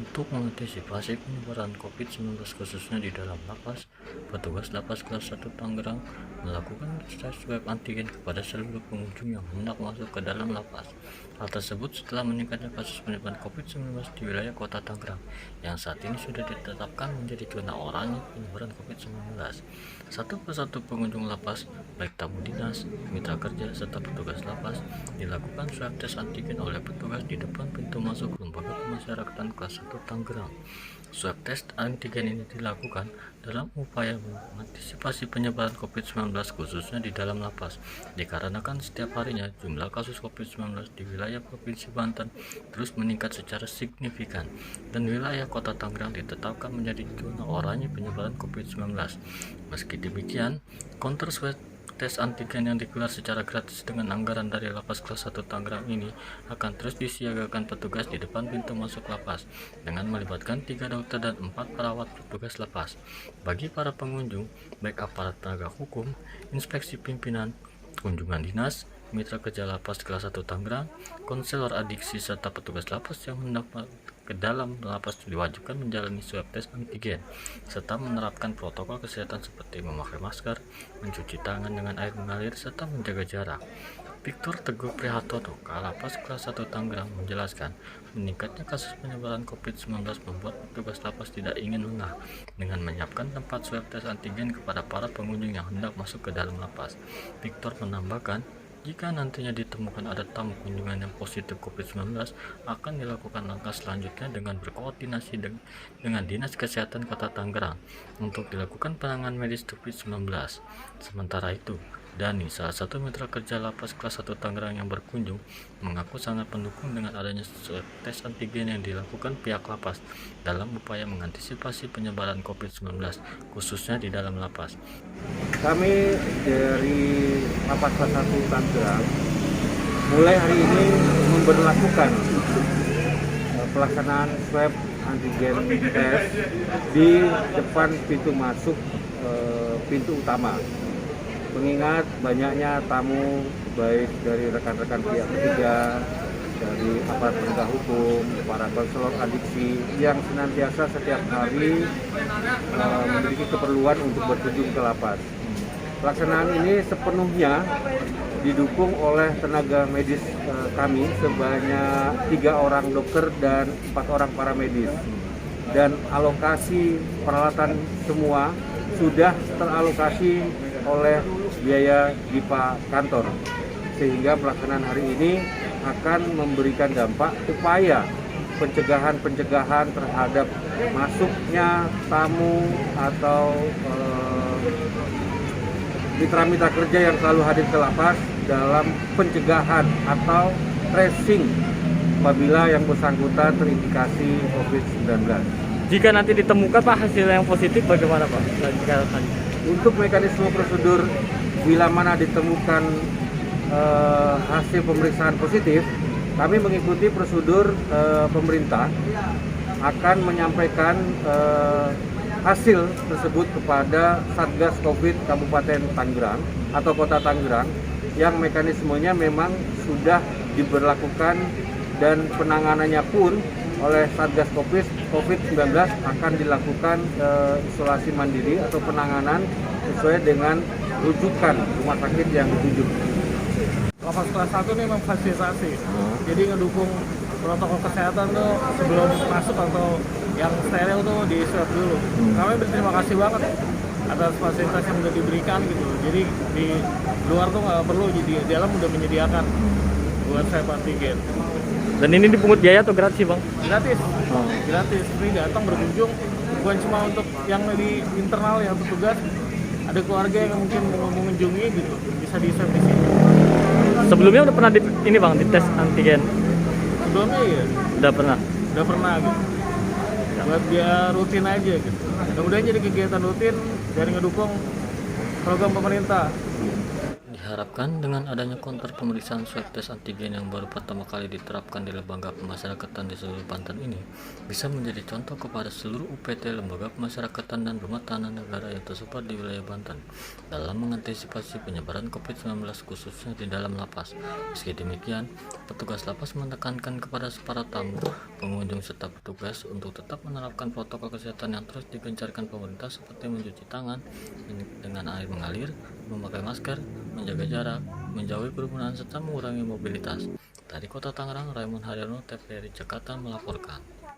Untuk mengantisipasi penyebaran COVID-19 khususnya di dalam lapas, petugas lapas kelas 1 Tangerang melakukan tes swab antigen kepada seluruh pengunjung yang hendak masuk ke dalam lapas. Hal tersebut setelah meningkatnya kasus penyebaran COVID-19 di wilayah kota Tangerang, yang saat ini sudah ditetapkan menjadi zona oranye penyebaran COVID-19. Satu persatu pengunjung lapas, baik tamu dinas, mitra kerja, serta petugas lapas, dilakukan swab tes antigen oleh petugas di depan pintu masuk lembaga pemasyarakatan kelas 1 Tangerang. Swab tes antigen ini dilakukan dalam upaya mengantisipasi penyebaran COVID-19 khususnya di dalam lapas, dikarenakan setiap harinya jumlah kasus COVID-19 di wilayah Provinsi Banten terus meningkat secara signifikan, dan wilayah kota Tangerang ditetapkan menjadi zona oranye penyebaran COVID-19. Meski demikian, counter swab tes antigen yang digelar secara gratis dengan anggaran dari lapas kelas 1 Tangerang ini akan terus disiagakan petugas di depan pintu masuk lapas dengan melibatkan 3 dokter dan 4 perawat petugas lapas. Bagi para pengunjung, baik aparat penegak hukum, inspeksi pimpinan, kunjungan dinas, mitra kerja lapas kelas 1 Tangerang, konselor adiksi, serta petugas lapas yang hendak ke dalam lapas diwajibkan menjalani swab tes antigen serta menerapkan protokol kesehatan seperti memakai masker, mencuci tangan dengan air mengalir, serta menjaga jarak. Victor Teguh Prihartono, Kalapas kelas 1 Tangerang menjelaskan, meningkatnya kasus penyebaran COVID-19 membuat petugas lapas tidak ingin lengah dengan menyiapkan tempat swab tes antigen kepada para pengunjung yang hendak masuk ke dalam lapas. Victor menambahkan, jika nantinya ditemukan ada tamu kunjungan yang positif COVID-19, akan dilakukan langkah selanjutnya dengan berkoordinasi dengan Dinas Kesehatan Kota Tangerang untuk dilakukan penanganan medis COVID-19. Sementara itu, Dani, salah satu mitra kerja lapas kelas 1 Tangerang yang berkunjung, mengaku sangat mendukung dengan adanya swab tes antigen yang dilakukan pihak lapas dalam upaya mengantisipasi penyebaran COVID-19, khususnya di dalam lapas. Kami dari lapas kelas 1 Tangerang mulai hari ini memberlakukan pelaksanaan swab antigen tes di depan pintu masuk pintu utama. Mengingat banyaknya tamu baik dari rekan-rekan pihak ketiga, dari aparat penegak hukum, para konselor adiksi yang senantiasa setiap hari memiliki keperluan untuk berkunjung ke lapas. Pelaksanaan ini sepenuhnya didukung oleh tenaga medis kami sebanyak 3 orang dokter dan 4 orang paramedis, dan alokasi peralatan semua sudah teralokasi oleh biaya DIPA kantor, sehingga pelaksanaan hari ini akan memberikan dampak upaya pencegahan terhadap masuknya tamu atau mitra-mitra kerja yang selalu hadir ke lapas dalam pencegahan atau tracing apabila yang bersangkutan terindikasi COVID-19. Jika nanti ditemukan Pak hasil yang positif bagaimana Pak? Untuk mekanisme prosedur bila mana ditemukan hasil pemeriksaan positif, kami mengikuti prosedur pemerintah akan menyampaikan hasil tersebut kepada Satgas Covid Kabupaten Tangerang atau Kota Tangerang, yang mekanismenya memang sudah diberlakukan dan penanganannya pun oleh Satgas COVID-19 akan dilakukan isolasi mandiri atau penanganan sesuai dengan rujukan rumah sakit yang ditunjuk. Lapas kelas 1 ini memfasilitasi, jadi ngedukung protokol kesehatan tuh sebelum masuk atau yang steril tuh di swab dulu. Kami berterima kasih banget atas fasilitas yang sudah diberikan gitu. Jadi di luar tuh nggak perlu, jadi di dalam udah menyediakan buat swab antigen. Dan ini dipungut biaya atau gratis Bang? Gratis, gratis. Ini datang berkunjung, bukan cuma untuk yang di internal yang petugas, ada keluarga yang mungkin mau mengunjungi gitu, bisa di swab di sini. Sebelumnya udah pernah ini Bang, dites antigen? Sebelumnya ya? Udah pernah gitu. Buat dia rutin aja gitu. Kemudian jadi kegiatan rutin dari ngedukung program pemerintah. Diharapkan dengan adanya counter pemeriksaan swab tes antigen yang baru pertama kali diterapkan di lembaga pemasyarakatan di seluruh Banten ini bisa menjadi contoh kepada seluruh UPT lembaga pemasyarakatan dan rumah tahanan negara yang tersebar di wilayah Banten dalam mengantisipasi penyebaran COVID-19 khususnya di dalam lapas. Meski demikian, petugas lapas menekankan kepada para tamu, pengunjung serta petugas untuk tetap menerapkan protokol kesehatan yang terus digencarkan pemerintah seperti mencuci tangan dengan air mengalir, memakai masker, menjaga jarak, menjauhi kerumunan serta mengurangi mobilitas. Dari Kota Tangerang, Raymond Haryono, TVRI Jakarta melaporkan.